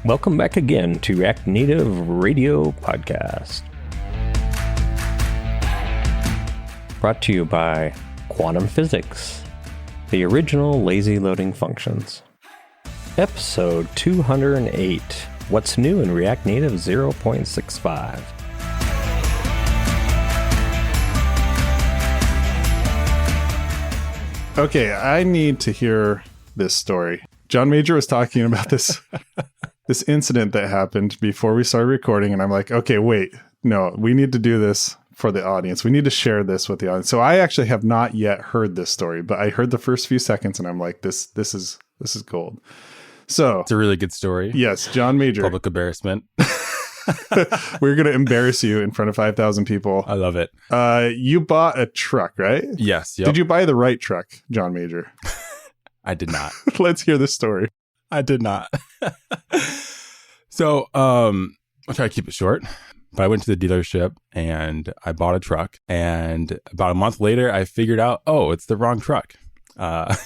Welcome back again to React Native Radio Podcast. Brought to you by Quantum Physics, the original lazy loading functions. Episode 208, What's New in React Native 0.65. Okay, I need to hear this story. John Major was talking about this incident that happened before we started recording, and I'm like, okay, wait, no, we need to do this for the audience. We need to share this with the audience. So I actually have not yet heard this story, but I heard the first few seconds, and I'm like, this is gold. So it's a really good story. Yes, John Major. Public embarrassment. We're going to embarrass you in front of 5,000 people. I love it. You bought a truck, right? Yes. Yep. Did you buy the right truck, John Major? I did not. Let's hear this story. I did not. So, I'll try to keep it short. But I went to the dealership and I bought a truck. And about a month later, I figured out, oh, it's the wrong truck. I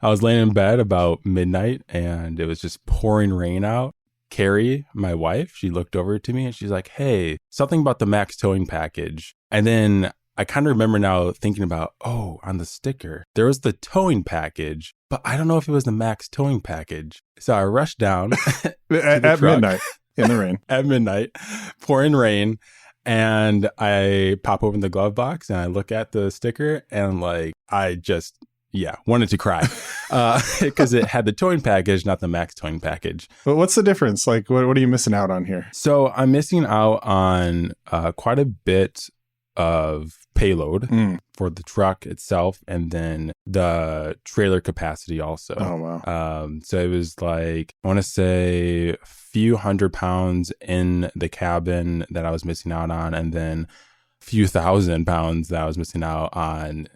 was laying in bed about midnight and it was just pouring rain out. Carrie, my wife, she looked over to me and she's like, hey, something about the max towing package. And then I kind of remember now thinking about, oh, on the sticker, there was the towing package, but I don't know if it was the max towing package. So I rushed down at midnight in the rain. At midnight, pouring rain. And I pop open the glove box and I look at the sticker and like, I just, wanted to cry because it had the towing package, not the max towing package. But what's the difference? Like, what are you missing out on here? So I'm missing out on quite a bit of payload for the truck itself, and then the trailer capacity also. Oh, wow. So it was like, I want to say a few 100 pounds in the cabin that I was missing out on, and then a few 1,000 pounds that I was missing out on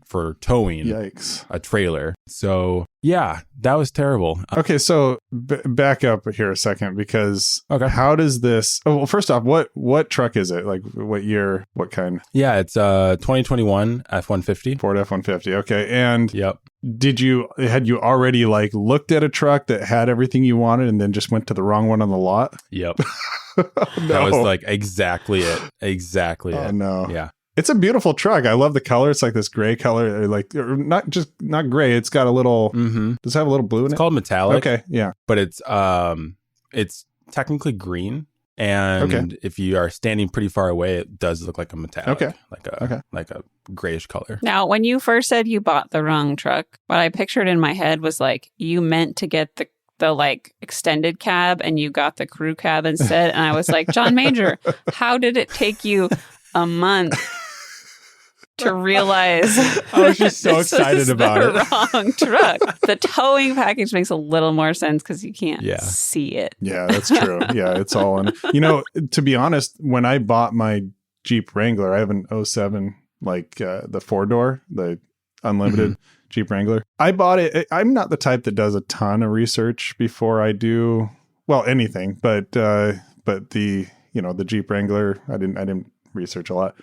for towing. Yikes. A trailer. So yeah, that was terrible. Okay, so back up here a second, because how does this... Oh, well, first off, what truck is it? Like, what year, what kind? Yeah, it's 2021 F-150. Ford F-150, okay. And yep. Had you already like looked at a truck that had everything you wanted and then just went to the wrong one on the lot? Yep. Oh, no. That was like exactly it. Exactly it. Oh, no. Yeah. It's a beautiful truck. I love the color. It's like this gray color, like not gray. It's got a little, does it have a little blue in it? It's called metallic. Okay. Yeah. But it's technically green. And if you are standing pretty far away, it does look like a metallic, like a grayish color. Now, when you first said you bought the wrong truck, what I pictured in my head was like you meant to get the like extended cab and you got the crew cab instead. And I was like, John Major, how did it take you a month to realize I was just so excited about it? Wrong truck. The towing package makes a little more sense because you can't see it. Yeah, that's true. Yeah, it's all in. To be honest, when I bought my Jeep Wrangler, I have an 07, like the 4-door, the unlimited Jeep Wrangler. I bought it. I'm not the type that does a ton of research before I do, well, anything, but the Jeep Wrangler, I didn't research a lot.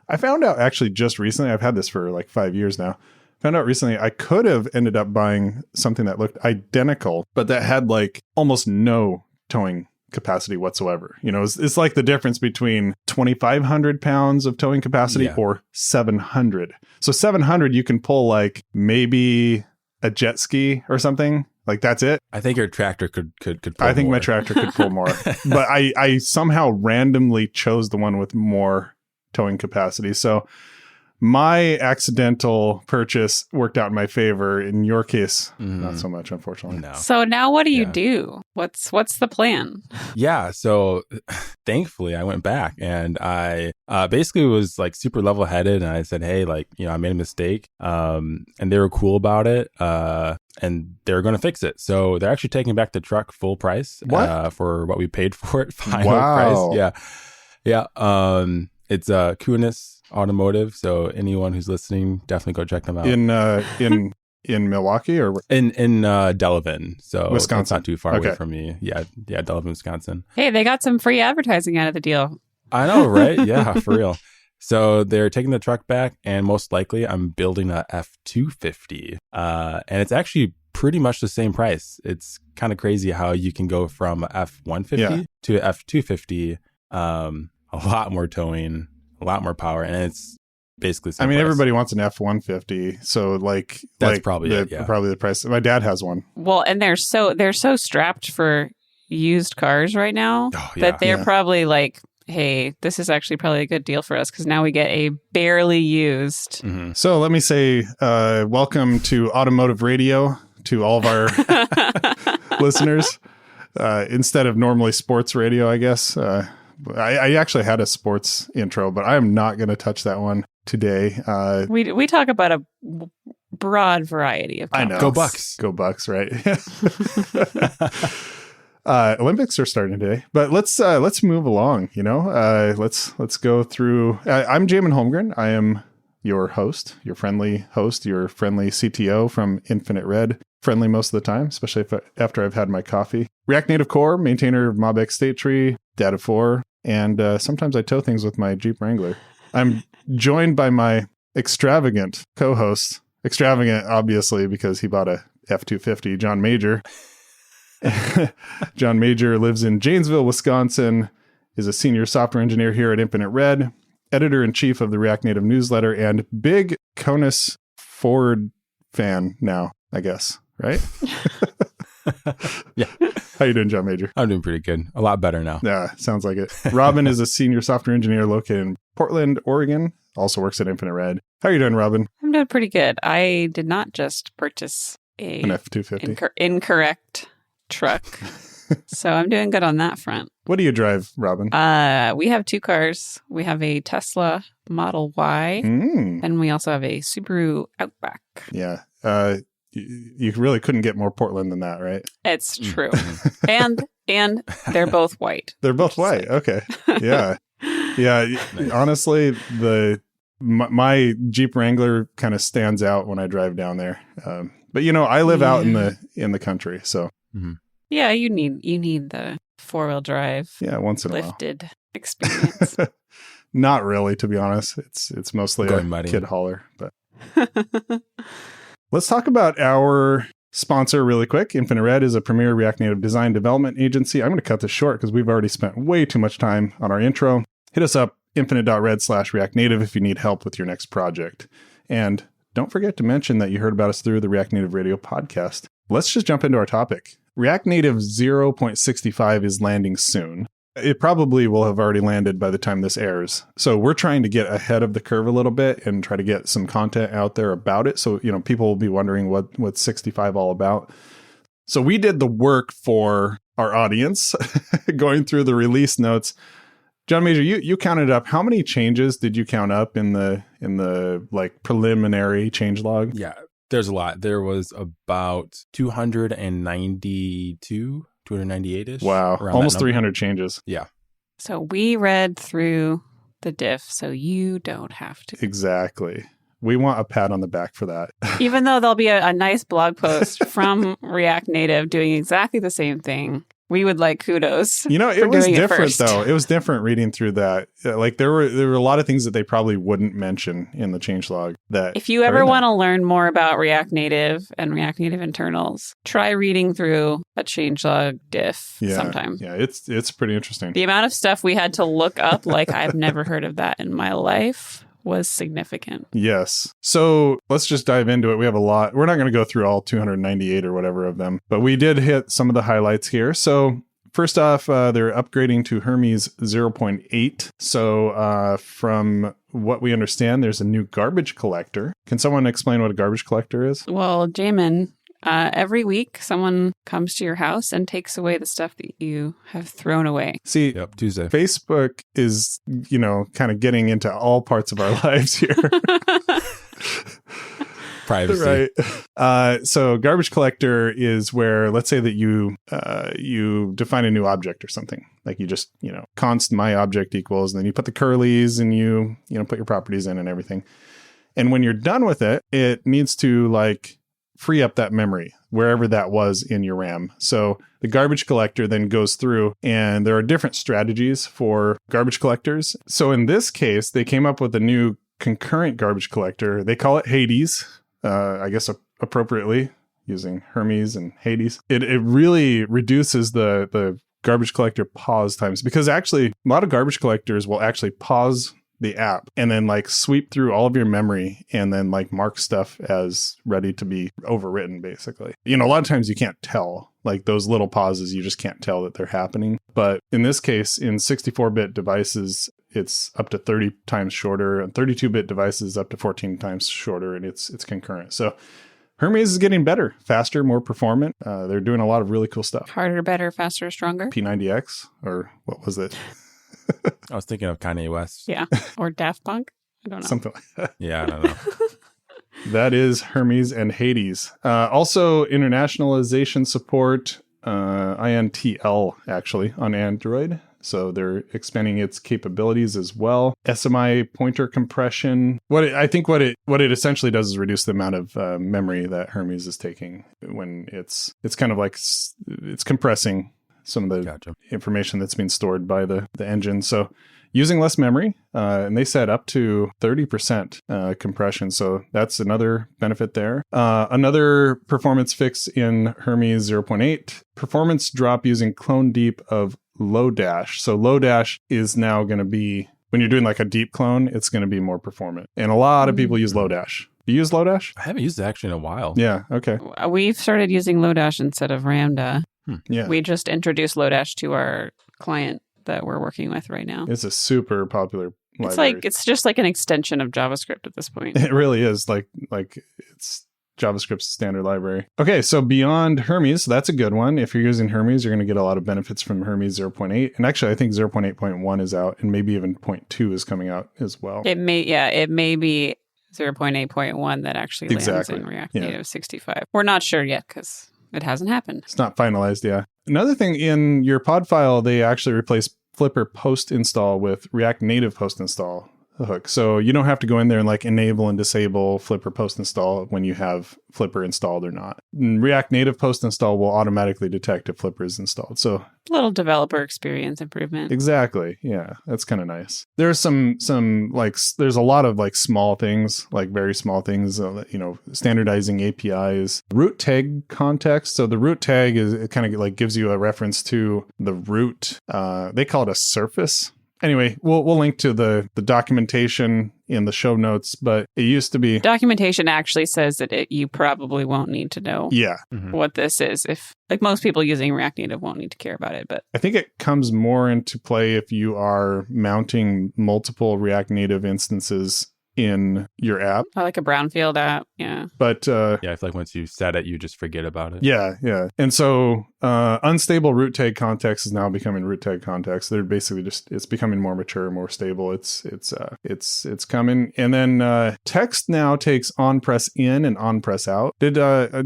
I found out actually just recently, I've had this for like 5 years now, found out recently I could have ended up buying something that looked identical, but that had like almost no towing capacity whatsoever. It's like the difference between 2,500 pounds of towing capacity or 700. So 700, you can pull like maybe a jet ski or something. Like that's it. I think your tractor could pull I think more. my tractor could pull more. But I somehow randomly chose the one with more towing capacity. So my accidental purchase worked out in my favor. In your case, not so much, unfortunately. No. So now what do you do? What's the plan? Yeah. So thankfully I went back and I basically was like super level headed. And I said, hey, like, I made a mistake. And they were cool about it. And they're going to fix it. So they're actually taking back the truck full price for what we paid for it. Final price. Yeah. Yeah. It's Kunis Automotive. So anyone who's listening, definitely go check them out. In Milwaukee or in Delavan. So Wisconsin. It's not too far away from me. Yeah, Delavan, Wisconsin. Hey, they got some free advertising out of the deal. I know, right? Yeah, for real. So they're taking the truck back, and most likely I'm building a F-250. And it's actually pretty much the same price. It's kind of crazy how you can go from a F-150 to a F-250, a lot more towing, a lot more power, and it's basically the same price. everybody wants an F-150, so That's probably probably the price. My dad has one. Well, and they're so strapped for used cars right now that they're probably like, hey, this is actually probably a good deal for us because now we get a barely used. Mm-hmm. So let me say welcome to Automotive Radio to all of our listeners. Instead of normally sports radio, I guess. I actually had a sports intro, but I am not going to touch that one today. We talk about a broad variety of topics. I know. Go Bucks. Go Bucks, right? Olympics are starting today, but let's move along. Let's go through. I'm Jamon Holmgren. I am your friendly host, your friendly CTO from Infinite Red. Friendly most of the time, especially after I've had my coffee. React Native Core, maintainer of MobX State Tree, Data 4, and sometimes I tow things with my Jeep Wrangler. I'm joined by my extravagant co-host. Extravagant, obviously, because he bought a F-250, John Major. John Major lives in Janesville, Wisconsin, is a senior software engineer here at Infinite Red, editor-in-chief of the React Native newsletter, and big Conus Ford fan now, I guess. Right? Yeah. How you doing, John Major? I'm doing pretty good. A lot better now. Yeah, sounds like it. Robin is a senior software engineer located in Portland, Oregon. Also works at Infinite Red. How are you doing, Robin? I'm doing pretty good. I did not just purchase An F-250. Incorrect truck. So I'm doing good on that front. What do you drive, Robin? We have two cars. We have a Tesla Model Y, and we also have a Subaru Outback. Yeah. You really couldn't get more Portland than that, right? It's true. and they're both white. They're both white. Okay. Yeah. Yeah. Nice. Honestly, my Jeep Wrangler kind of stands out when I drive down there. But I live out in the country, so. Mm-hmm. Yeah, you need the 4-wheel drive. Yeah, once in a while. Lifted experience. Not really, to be honest. It's mostly Going a muddy. kid hauler, but. Let's talk about our sponsor really quick. Infinite Red is a premier React Native design development agency. I'm going to cut this short because we've already spent way too much time on our intro. Hit us up, infinite.red/React Native if you need help with your next project. And don't forget to mention that you heard about us through the React Native Radio podcast. Let's just jump into our topic. React Native 0.65 is landing soon. It probably will have already landed by the time this airs. So we're trying to get ahead of the curve a little bit and try to get some content out there about it. So, people will be wondering what's 65 all about. So we did the work for our audience going through the release notes. John Major, you counted up. How many changes did you count up in the like preliminary changelog? Yeah, there's a lot. There was about 298-ish. Wow. Almost 300 changes. Yeah. So we read through the diff, so you don't have to. Exactly. We want a pat on the back for that. Even though there'll be a nice blog post from React Native doing exactly the same thing, we would like kudos. It was different, though. It was different reading through that. Like there were a lot of things that they probably wouldn't mention in the changelog. That if you ever want to learn more about React Native and React Native internals, try reading through a changelog diff sometime. Yeah, it's pretty interesting. The amount of stuff we had to look up, like I've never heard of that in my life, was significant. Yes. So let's just dive into it. We have a lot. We're not going to go through all 298 or whatever of them, but we did hit some of the highlights here. So first off, they're upgrading to Hermes 0.8. So from what we understand, there's a new garbage collector. Can someone explain what a garbage collector is? Well, Jamon, every week someone comes to your house and takes away the stuff that you have thrown away. See, Yep, Tuesday. Facebook is, kind of getting into all parts of our lives here. Privacy. Right. So garbage collector is where, let's say that you define a new object or something. Like you just, const my object equals, and then you put the curlies and you put your properties in and everything. And when you're done with it, it needs to free up that memory wherever that was in your RAM. So the garbage collector then goes through, and there are different strategies for garbage collectors. So in this case, they came up with a new concurrent garbage collector. They call it Hades, I guess appropriately, using Hermes and Hades. It really reduces the garbage collector pause times, because actually a lot of garbage collectors will actually pause the app and then like sweep through all of your memory and then like mark stuff as ready to be overwritten, basically. A lot of times you can't tell, like those little pauses, you just can't tell that they're happening. But in this case, in 64-bit devices, it's up to 30 times shorter, and 32-bit devices up to 14 times shorter, and it's concurrent. So Hermes is getting better, faster, more performant. They're doing a lot of really cool stuff. Harder, better, faster, stronger. P90X, or what was it? I was thinking of Kanye West. Yeah. Or Daft Punk. I don't know. Something like that. Yeah, I don't know. That is Hermes and Hades. Also, internationalization support, INTL, actually, on Android. So they're expanding its capabilities as well. SMI pointer compression. What it essentially does is reduce the amount of memory that Hermes is taking when it's kind of like it's compressing some of the information that's being stored by the engine. So using less memory, and they said up to 30% compression. So that's another benefit there. Another performance fix in Hermes 0.8, performance drop using clone deep of Lodash. So Lodash is now going to be, when you're doing like a deep clone, it's going to be more performant. And a lot of people use Lodash. Do you use Lodash? I haven't used it actually in a while. Yeah, okay. We've started using Lodash instead of Ramda. Yeah. We just introduced Lodash to our client that we're working with right now. It's a super popular library. It's just like an extension of JavaScript at this point. It really is. Like it's JavaScript's standard library. Okay, so beyond Hermes, so that's a good one. If you're using Hermes, you're going to get a lot of benefits from Hermes 0.8. And actually, I think 0.8.1 is out, and maybe even 0.2 is coming out as well. It may be 0.8.1 that actually lands in React Native 65. We're not sure yet because it hasn't happened. It's not finalized, yeah. Another thing, in your pod file, they actually replaced Flipper post install with React Native post install hook. So you don't have to go in there and like enable and disable Flipper post install when you have Flipper installed or not. And React Native post install will automatically detect if Flipper is installed. So little developer experience improvement. Exactly. Yeah, that's kind of nice. There's some like there's a lot of like small things, like very small things, standardizing APIs, root tag context. So the root tag is, it kind of like gives you a reference to the root. They call it a surface. Anyway, we'll link to the documentation in the show notes, but it used to be... Documentation actually says that you probably won't need to know what this is. If like most people using React Native won't need to care about it, but... I think it comes more into play if you are mounting multiple React Native instances in your app. Like a brownfield app, yeah. But I feel like once you set it, you just forget about it. Yeah. And so unstable root tag context is now becoming root tag context. They're basically just, it's becoming more mature, more stable. It's coming. And then text now takes on press in and on press out. Did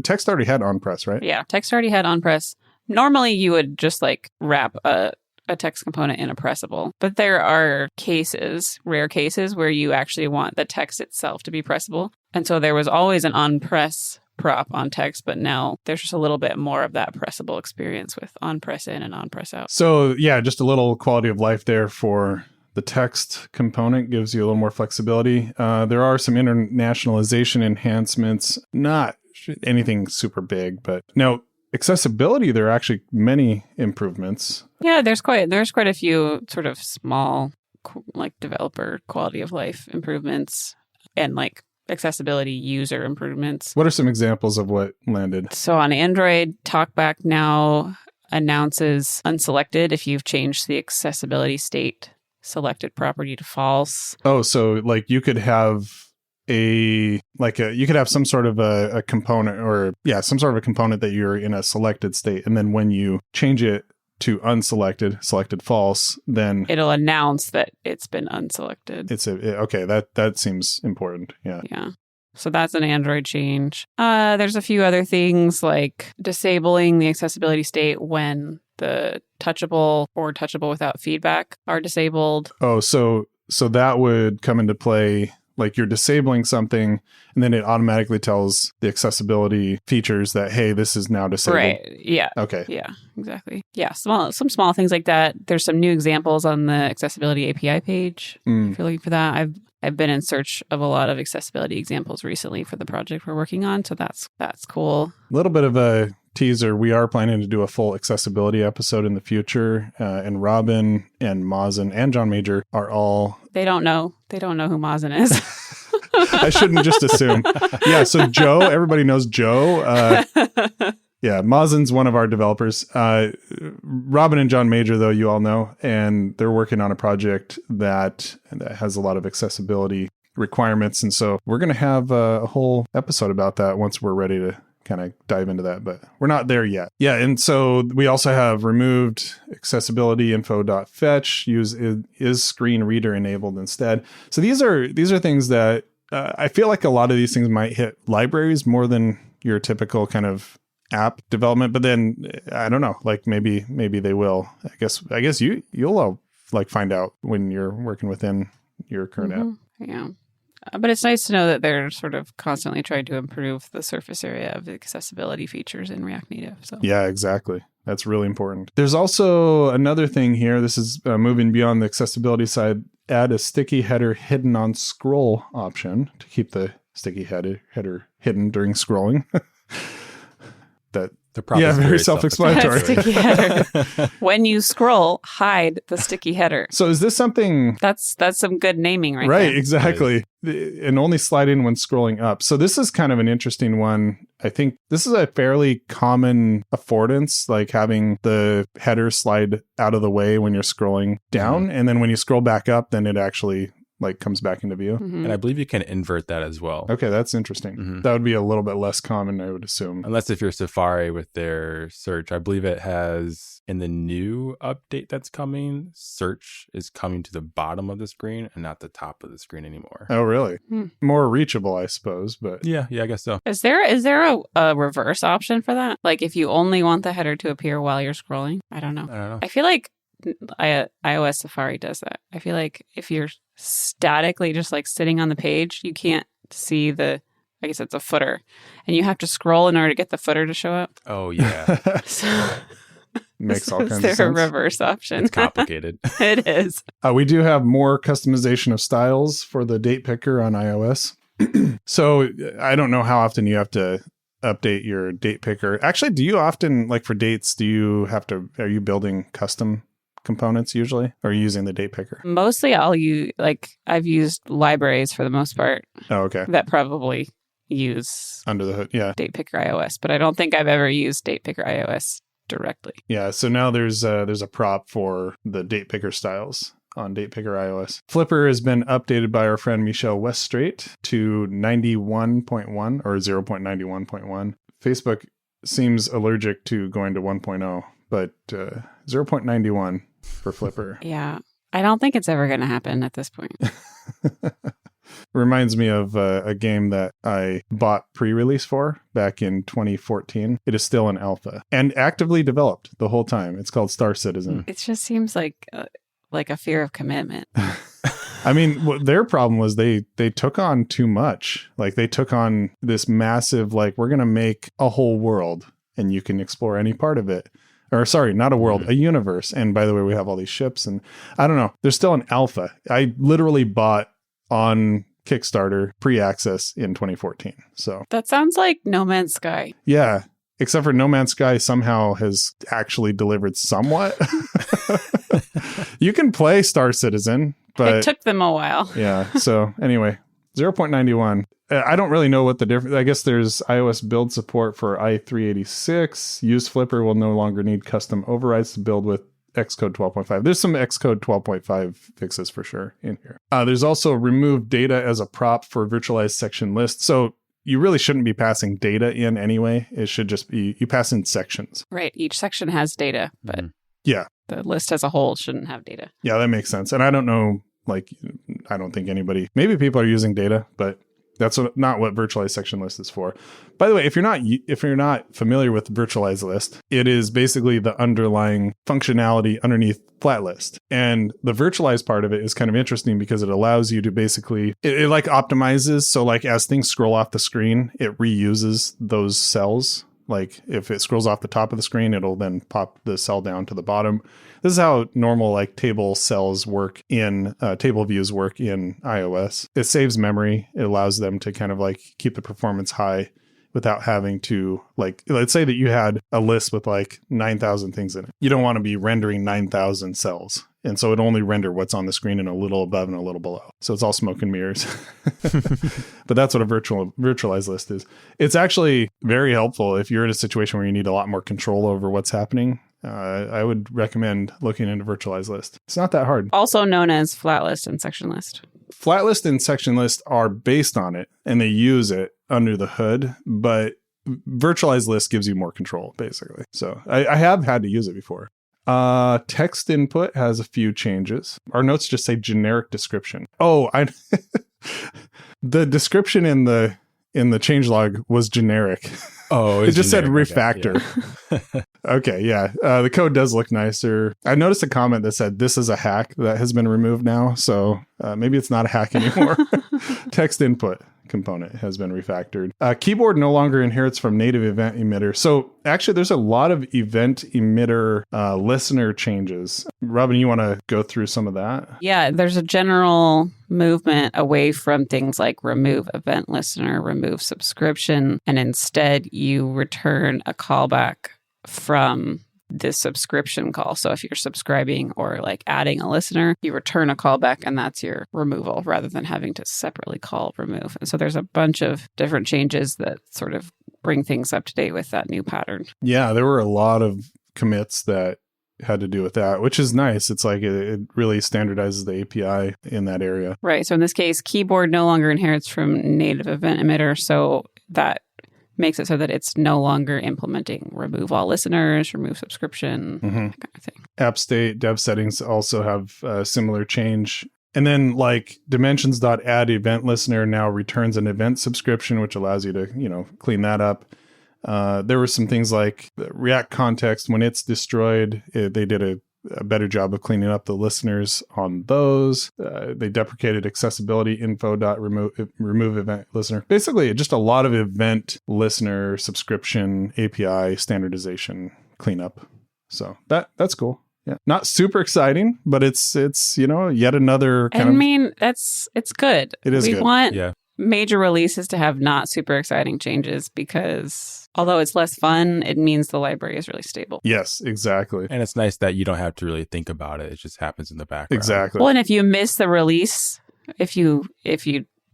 text already had on press, right? Yeah, text already had on press. Normally you would just like wrap a text component in a pressable. But there are rare cases, where you actually want the text itself to be pressable. And so there was always an on-press prop on text, but now there's just a little bit more of that pressable experience with on-press in and on-press out. So yeah, just a little quality of life there for the text component, gives you a little more flexibility. There are some internationalization enhancements, not anything super big, but now accessibility, there are actually many improvements. Yeah, there's quite a few sort of small, like developer quality of life improvements and like accessibility user improvements. What are some examples of what landed? So on Android, TalkBack now announces unselected if you've changed the accessibility state selected property to false. Oh, so like you could have you could have some sort of a component, or some sort of a component that you're in a selected state, and then when you change it to selected false, then it'll announce that it's been unselected. That seems important. Yeah. So that's an Android change. There's a few other things like disabling the accessibility state when the touchable or touchable without feedback are disabled. Oh, so that would come into play Like you're disabling something and then it automatically tells the accessibility features that, hey, this is now disabled. Right. Yeah. Okay. Yeah, exactly. Yeah, some small things like that. There's some new examples on the accessibility API page. If you're looking for that, I've been in search of a lot of accessibility examples recently for the project we're working on, so that's cool. A little bit of a teaser. We are planning to do a full accessibility episode in the future, and Robin and Mazen and John Major are all. They don't know who Mazen is. I shouldn't just assume. Yeah, so Joe, everybody knows Joe. Yeah, Mazen's one of our developers. Robin and John Major, though, you all know, and they're working on a project that has a lot of accessibility requirements. And so we're going to have a whole episode about that once we're ready to kind of dive into that, but we're not there yet. Yeah, and so we also have removed accessibility info.fetch, is screen reader enabled instead. So these are things that I feel like a lot of these things might hit libraries more than your typical kind of app development, but then I don't know, like maybe they will. I guess you'll all like find out when you're working within your current app. Yeah. But it's nice to know that they're sort of constantly trying to improve the surface area of the accessibility features in React Native. So yeah, exactly. That's really important. There's also another thing here. This is moving beyond the accessibility side. Add a sticky header hidden on scroll option to keep the sticky header hidden during scrolling. The problem is very self-explanatory. Sticky header. When you scroll, hide the sticky header. So is this something... That's some good naming right there. Right, exactly. And only slide in when scrolling up. So this is kind of an interesting one. I think this is a fairly common affordance, like having the header slide out of the way when you're scrolling down. And then when you scroll back up, then it actually like comes back into view. And I believe you can invert that as well. Okay, that's interesting. That would be a little bit less common, I would assume. Unless if you're Safari with their search. I believe it has, in the new update that's coming, search is coming to the bottom of the screen and not the top of the screen anymore. Oh, really? More reachable, I suppose, but... Yeah, I guess so. Is there a reverse option for that? Like if you only want the header to appear while you're scrolling? I don't know. I feel like iOS Safari does that. I feel like if you're statically just like sitting on the page, you can't see I guess it's a footer, and you have to scroll in order to get the footer to show up. Oh, yeah. So, makes all kinds of sense. Is there a reverse option? It's complicated. It is. We do have more customization of styles for the date picker on iOS. So I don't know how often you have to update your date picker. Actually, do you often, like for dates, are you building custom components usually, or are you using the date picker? Mostly I've used libraries for the most part. Oh, okay. That probably use under the hood, yeah. Date Picker iOS, but I don't think I've ever used Date Picker iOS directly. Yeah, so now there's a prop for the date picker styles on Date Picker iOS. Flipper has been updated by our friend Michelle Weststraight to 91.1 or 0.91.1. Facebook seems allergic to going to 1.0, but 0.91 for Flipper. Yeah, I don't think it's ever going to happen at this point. Reminds me of a game that I bought pre-release for back in 2014. It is still in alpha and actively developed the whole time. It's called Star Citizen. It just seems like a fear of commitment. I mean, their problem was they took on too much. Like they took on this massive, like, we're going to make a whole world and you can explore any part of it. Or sorry, not a world, a universe. And by the way, we have all these ships and I don't know. There's still an alpha. I literally bought on Kickstarter pre-access in 2014. So that sounds like No Man's Sky. Yeah. Except for No Man's Sky somehow has actually delivered somewhat. You can play Star Citizen, but it took them a while. Yeah. So anyway, 0.91. I don't really know what the difference. I guess there's iOS build support for i386. Use Flipper will no longer need custom overrides to build with Xcode 12.5. There's some Xcode 12.5 fixes for sure in here. There's also remove data as a prop for virtualized section lists. So you really shouldn't be passing data in anyway. It should just be, you pass in sections. Right. Each section has data, but yeah, the list as a whole shouldn't have data. Yeah, that makes sense. And I don't know, I don't think maybe people are using data, but That's not what virtualized section list is for. By the way, if you're not familiar with virtualized list, it is basically the underlying functionality underneath flat list. And the virtualized part of it is kind of interesting because it allows you to basically, it like optimizes. So like as things scroll off the screen, it reuses those cells. Like if it scrolls off the top of the screen, it'll then pop the cell down to the bottom. This is how normal like table cells work in table views work in iOS. It saves memory. It allows them to kind of like keep the performance high without having to, like, let's say that you had a list with like 9,000 things in it. You don't want to be rendering 9,000 cells. And so it only render what's on the screen and a little above and a little below. So it's all smoke and mirrors. But that's what a virtualized list is. It's actually very helpful if you're in a situation where you need a lot more control over what's happening. I would recommend looking into virtualized list. It's not that hard. Also known as flat list and section list. Flat list and section list are based on it and they use it under the hood, but virtualized list gives you more control, basically. So I have had to use it before. Text input has a few changes. Our notes just say generic description. Oh, the description in the changelog was generic. Oh, it just generic. said refactor. Yeah. Okay, yeah. The code does look nicer. I noticed a comment that said this is a hack that has been removed now. So maybe it's not a hack anymore. Text input component has been refactored. Keyboard no longer inherits from native event emitter. So actually there's a lot of event emitter listener changes. Robin, you want to go through some of that? Yeah, there's a general movement away from things like remove event listener, remove subscription, and instead you return a callback from the subscription call. So if you're subscribing or like adding a listener, you return a callback and that's your removal rather than having to separately call remove. And so there's a bunch of different changes that sort of bring things up to date with that new pattern. Yeah, there were a lot of commits that had to do with that, which is nice. It's like it really standardizes the API in that area. Right. So in this case, keyboard no longer inherits from native event emitter. So that makes it so that it's no longer implementing remove all listeners, remove subscription, that kind of thing. App state, dev settings also have a similar change. And then like dimensions.add event listener now returns an event subscription, which allows you to, clean that up. There were some things like React context. When it's destroyed, they did a better job of cleaning up the listeners on those. They deprecated accessibility info.remove event listener. Basically, just a lot of event listener subscription API standardization cleanup. So that's cool. Yeah, not super exciting, but it's yet another kind of. It's good. It is we good. Want major releases to have not super exciting changes because although it's less fun, it means the library is really stable. Yes, exactly. And it's nice that you don't have to really think about it. It just happens in the background. Exactly. Well, and if you miss the release, if you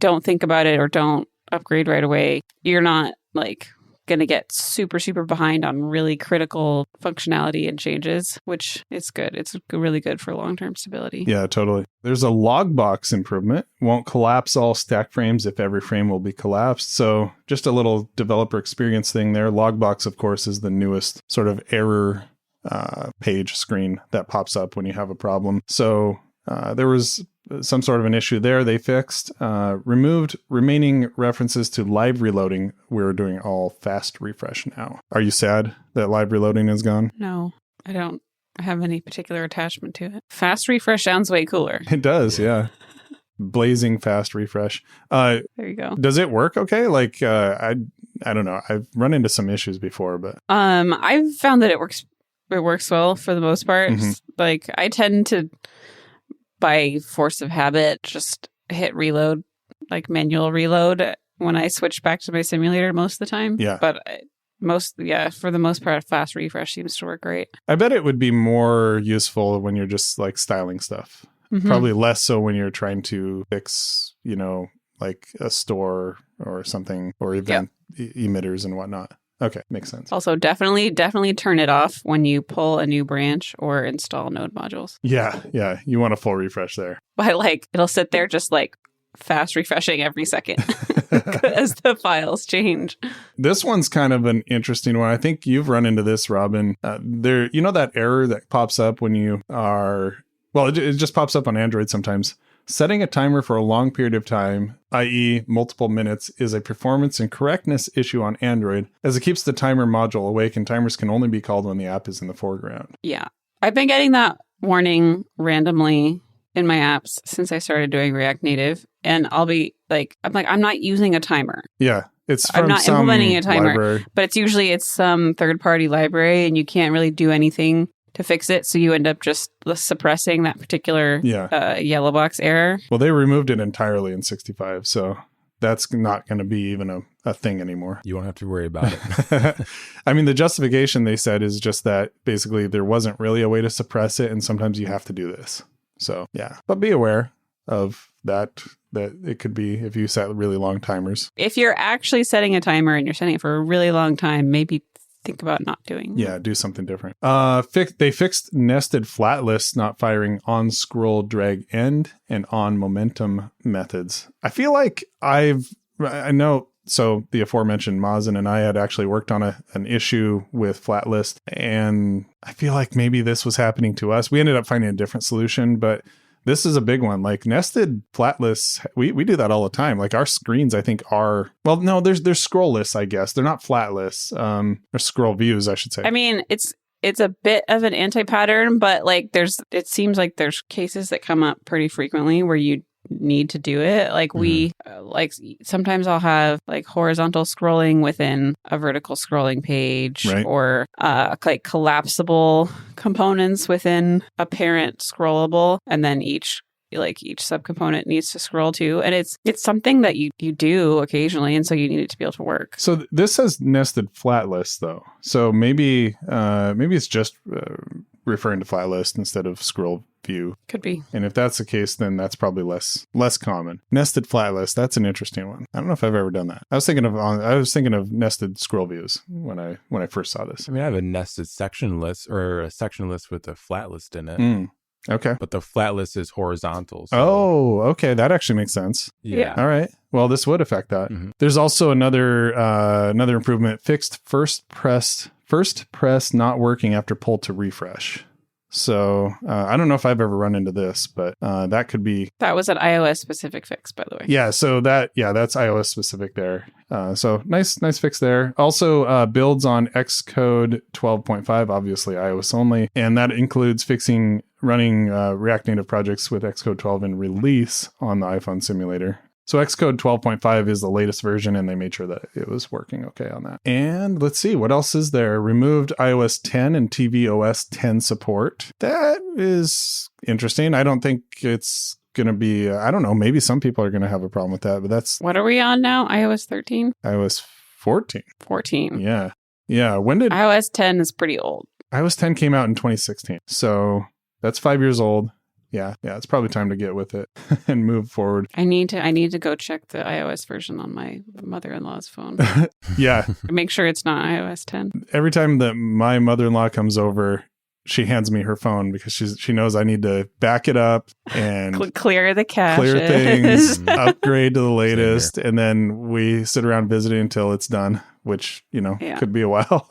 don't think about it or don't upgrade right away, you're not like going to get super, super behind on really critical functionality and changes, which is good. It's really good for long-term stability. Yeah, totally. There's a logbox improvement. Won't collapse all stack frames if every frame will be collapsed. So just a little developer experience thing there. Logbox, of course, is the newest sort of error page screen that pops up when you have a problem. So there was some sort of an issue there they fixed. Removed remaining references to live reloading. We're doing all fast refresh now. Are you sad that live reloading is gone? No, I don't have any particular attachment to it. Fast refresh sounds way cooler. It does, yeah. Blazing fast refresh. There you go. Does it work okay? Like, I don't know. I've run into some issues before, but I've found that it works well for the most part. Like I tend to, by force of habit, just hit reload, like manual reload when I switch back to my simulator most of the time. Yeah. But for the most part, fast refresh seems to work great. I bet it would be more useful when you're just like styling stuff. Probably less so when you're trying to fix, like a store or something or event emitters and whatnot. Okay, makes sense. Also, definitely turn it off when you pull a new branch or install node modules. Yeah. You want a full refresh there. But it'll sit there just like fast refreshing every second as the files change. This one's kind of an interesting one. I think you've run into this, Robin. That error that pops up when you are, well, it just pops up on Android sometimes Setting a timer for a long period of time, i.e. multiple minutes, is a performance and correctness issue on Android, as it keeps the timer module awake and timers can only be called when the app is in the foreground. Yeah. I've been getting that warning randomly in my apps since I started doing React Native. And I'll be like, I'm not using a timer. Yeah. I'm not some implementing a timer, library. but it's usually some third-party library and you can't really do anything to fix it. So you end up just suppressing that particular yellow box error. Well, they removed it entirely in 65, so that's not going to be even a thing anymore. You won't have to worry about it. I mean, the justification they said is just that basically there wasn't really a way to suppress it, and sometimes you have to do this. So, yeah. But be aware of that it could be if you set really long timers. If you're actually setting a timer and you're setting it for a really long time, maybe think about not doing. Yeah, do something different. They fixed nested flat lists not firing on scroll drag end and on momentum methods. I feel like I know. So the aforementioned Mazen and I had actually worked on an issue with flat list, and I feel like maybe this was happening to us. We ended up finding a different solution, but this is a big one. Like nested flat lists, we do that all the time. Like our screens, I think there's scroll lists, I guess. They're not flat lists. They're scroll views, I should say. I mean, it's a bit of an anti-pattern, but like it seems like there's cases that come up pretty frequently where you need to do it. Like sometimes I'll have like horizontal scrolling within a vertical scrolling page, right, or like collapsible components within a parent scrollable, and then each subcomponent needs to scroll too. And it's something that you do occasionally, and so you need it to be able to work. So this says nested flat lists though. So maybe it's just referring to flat list instead of scroll view. Could be. And if that's the case, then that's probably less common. Nested flat list, that's an interesting one. I don't know if I've ever done that. I was thinking of nested scroll views when I first saw this. I mean, I have a nested section list or a section list with a flat list in it. Okay. But the flat list is horizontal. So. Oh, okay. That actually makes sense. Yeah. All right. Well, this would affect that. Mm-hmm. There's also another improvement, fixed first press not working after pull to refresh. So I don't know if I've ever run into this, but that could be. That was an iOS specific fix, by the way. Yeah. So that's iOS specific there. So nice fix there. Also builds on Xcode 12.5, obviously iOS only. And that includes running React Native projects with Xcode 12 in release on the iPhone simulator. So Xcode 12.5 is the latest version, and they made sure that it was working okay on that. And let's see, what else is there? Removed iOS 10 and tvOS 10 support. That is interesting. I don't think it's going to be, I don't know, maybe some people are going to have a problem with that, but that's... What are we on now? iOS 13? iOS 14. 14. Yeah. Yeah. When did... iOS 10 is pretty old. iOS 10 came out in 2016. So that's 5 years old. Yeah, it's probably time to get with it and move forward. I need to go check the iOS version on my mother-in-law's phone. Yeah. Make sure it's not iOS 10. Every time that my mother-in-law comes over, she hands me her phone because she knows I need to back it up and clear the cache, clear things, upgrade to the latest, and then we sit around visiting until it's done, which, could be a while.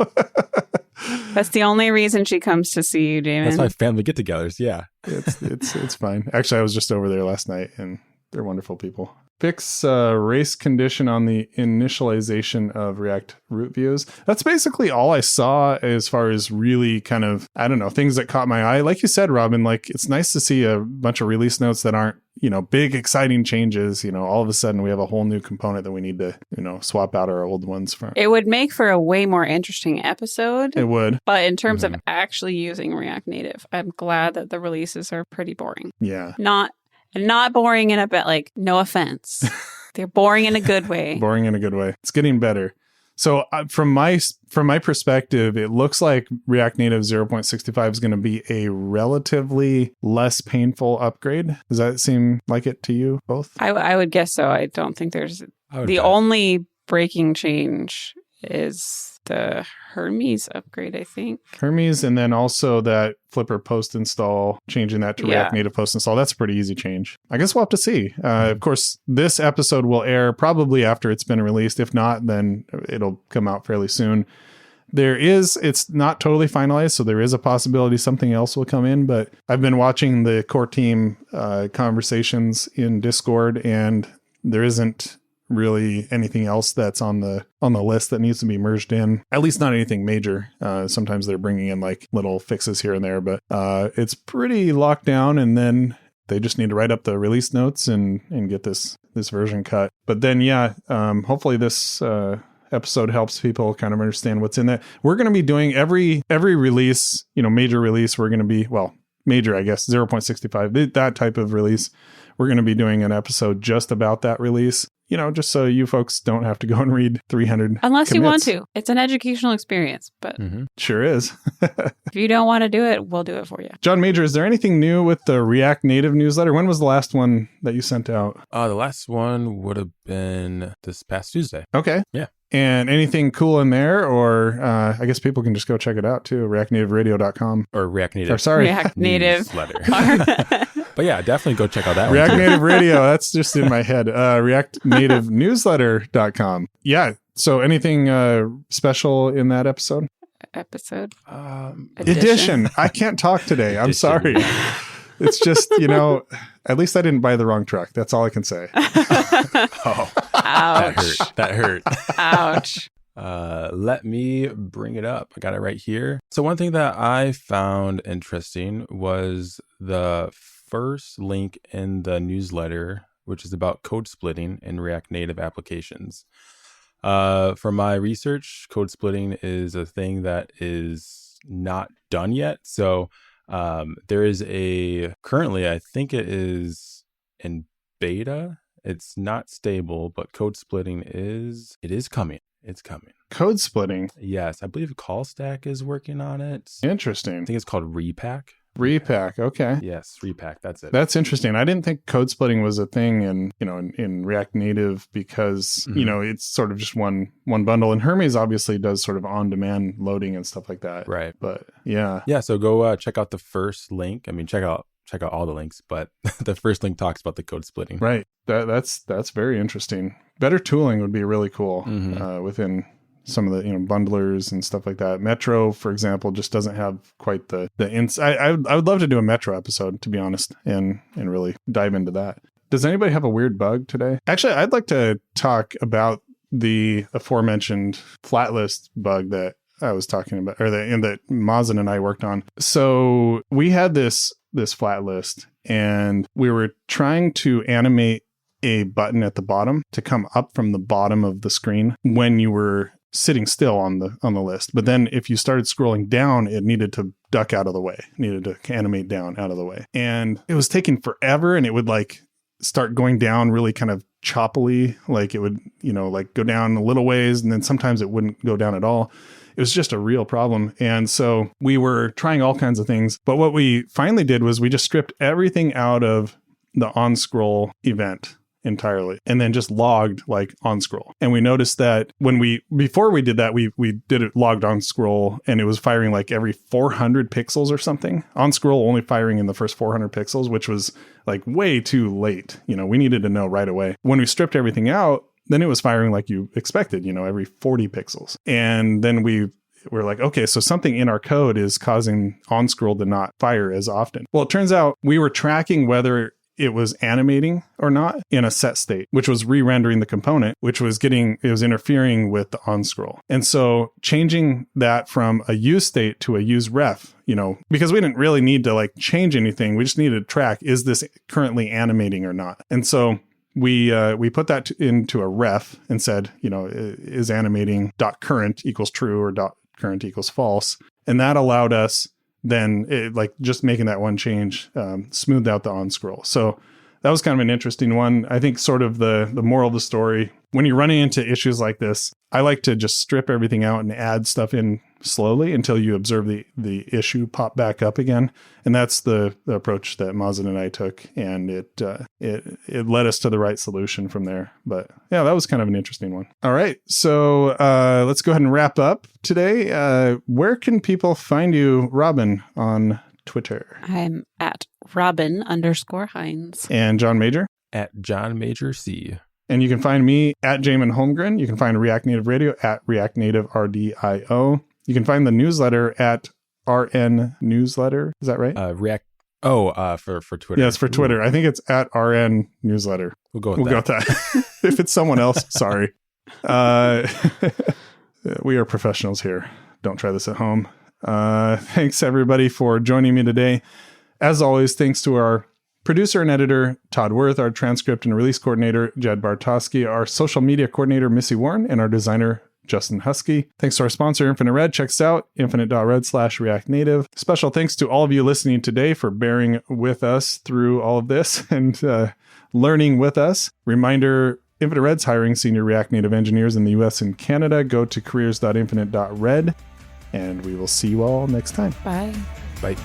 That's the only reason she comes to see you, Jamon. That's why family get-togethers. Yeah, it's fine. Actually, I was just over there last night, and they're wonderful people. Fix race condition on the initialization of React root views. That's basically all I saw as far as really kind of, I don't know, things that caught my eye. Like you said, Robin, like it's nice to see a bunch of release notes that aren't, big, exciting changes. All of a sudden we have a whole new component that we need to, swap out our old ones for. It would make for a way more interesting episode. It would. But in terms of actually using React Native, I'm glad that the releases are pretty boring. Yeah. Not boring in a bit, like, no offense. They're boring in a good way. Boring in a good way. It's getting better. So from my perspective, it looks like React Native 0.65 is going to be a relatively less painful upgrade. Does that seem like it to you both? I would guess so. I don't think there's... The only breaking change is the Hermes upgrade, I think. Hermes, and then also that Flipper post install, changing that to React Native post install. That's a pretty easy change. I guess we'll have to see. Of course, this episode will air probably after it's been released. If not, then it'll come out fairly soon. It's not totally finalized, so there is a possibility something else will come in, but I've been watching the core team conversations in Discord, and there isn't really anything else that's on the list that needs to be merged in, at least not anything major. Sometimes they're bringing in like little fixes here and there, but it's pretty locked down, and then they just need to write up the release notes and get this version cut. But then hopefully this episode helps people kind of understand what's in that. We're going to be doing every release, major release, we're going to be, well, major, I guess, 0.65, that type of release. We're going to be doing an episode just about that release, just so you folks don't have to go and read 300 Unless commits. you want to. It's an educational experience, but Sure is. if you don't want to do it, we'll do it for you. John Major, is there anything new with the React Native newsletter? When was the last one that you sent out? The last one would have been this past Tuesday. Okay. Yeah. And anything cool in there? Or I guess people can just go check it out too, reactnativeradio.com. Or React Native. Or sorry. React Native. Newsletter. But yeah, definitely go check out that React one. Native Radio. That's just in my head. reactnativenewsletter.com. Yeah. So anything special in that episode? Episode. Edition. I can't talk today. I'm sorry. It's just, at least I didn't buy the wrong truck. That's all I can say. Oh, Ouch. that hurt. Ouch. Let me bring it up. I got it right here. So one thing that I found interesting was the first link in the newsletter, which is about code splitting in React Native applications. From my research, code splitting is a thing that is not done yet. So there is currently, I think it is in beta. It's not stable, but code splitting is coming. It's coming. Code splitting. Yes, I believe CallStack is working on it. Interesting. I think it's called Repack. Repack. Okay. Yes, Repack. That's it. That's interesting. I didn't think code splitting was a thing in React Native because, it's sort of just one bundle. And Hermes obviously does sort of on-demand loading and stuff like that. Right. But yeah. Yeah, so go check out the first link. I mean, check out all the links, but the first link talks about the code splitting. Right. That's very interesting. Better tooling would be really cool within some of the bundlers and stuff like that. Metro, for example, just doesn't have quite the I would love to do a Metro episode, to be honest, and really dive into that. Does anybody have a weird bug today? Actually, I'd like to talk about the aforementioned flat list bug that I was talking about, or that Mazen and I worked on. So we had this flat list, and we were trying to animate a button at the bottom to come up from the bottom of the screen when you were sitting still on the list. But then if you started scrolling down, it needed to duck out of the way, needed to animate down out of the way. And it was taking forever, and it would start going down really kind of choppily. Like it would, go down a little ways, and then sometimes it wouldn't go down at all. It was just a real problem. And so we were trying all kinds of things. But what we finally did was we just stripped everything out of the on-scroll event entirely, and then just logged on scroll. And we noticed that before we did that, we did it logged on scroll, and it was firing every 400 pixels or something. On scroll only firing in the first 400 pixels, which was way too late. We needed to know right away. When we stripped everything out, then it was firing like you expected, every 40 pixels. And then we're like, okay, so something in our code is causing on scroll to not fire as often. Well, it turns out we were tracking whether it was animating or not in a set state, which was re-rendering the component, which was interfering with the on scroll. And so changing that from a use state to a use ref, because we didn't really need to change anything. We just needed to track, is this currently animating or not? And so we put that into a ref and said, is animating .current equals true or .current equals false. And that allowed us then just making that one change smoothed out the on scroll. So that was kind of an interesting one. I think sort of the moral of the story, when you're running into issues like this, I like to just strip everything out and add stuff in slowly until you observe the issue pop back up again. And that's the approach that Mazen and I took. And it led us to the right solution from there. But yeah, that was kind of an interesting one. All right. So let's go ahead and wrap up today. Where can people find you, Robin, on Twitter? I'm at Robin_Hines. And John Major? At John Major C. And you can find me at Jamon Holmgren. You can find React Native Radio at React Native RDIO. You can find the newsletter at RN Newsletter. Is that right? React. For Twitter. Yeah, it's for Twitter. I think it's at RN Newsletter. We'll go Go with that. with that. If it's someone else, sorry. We are professionals here. Don't try this at home. Thanks, everybody, for joining me today. As always, thanks to our producer and editor, Todd Worth, our transcript and release coordinator, Jed Bartosky, our social media coordinator, Missy Warren, and our designer, Justin Husky. Thanks to our sponsor, Infinite Red. Check us out, infinite.red/React Native. Special thanks to all of you listening today for bearing with us through all of this and learning with us. Reminder, Infinite Red's hiring senior React Native engineers in the US and Canada. Go to careers.infinite.red, and we will see you all next time. Bye. Bye.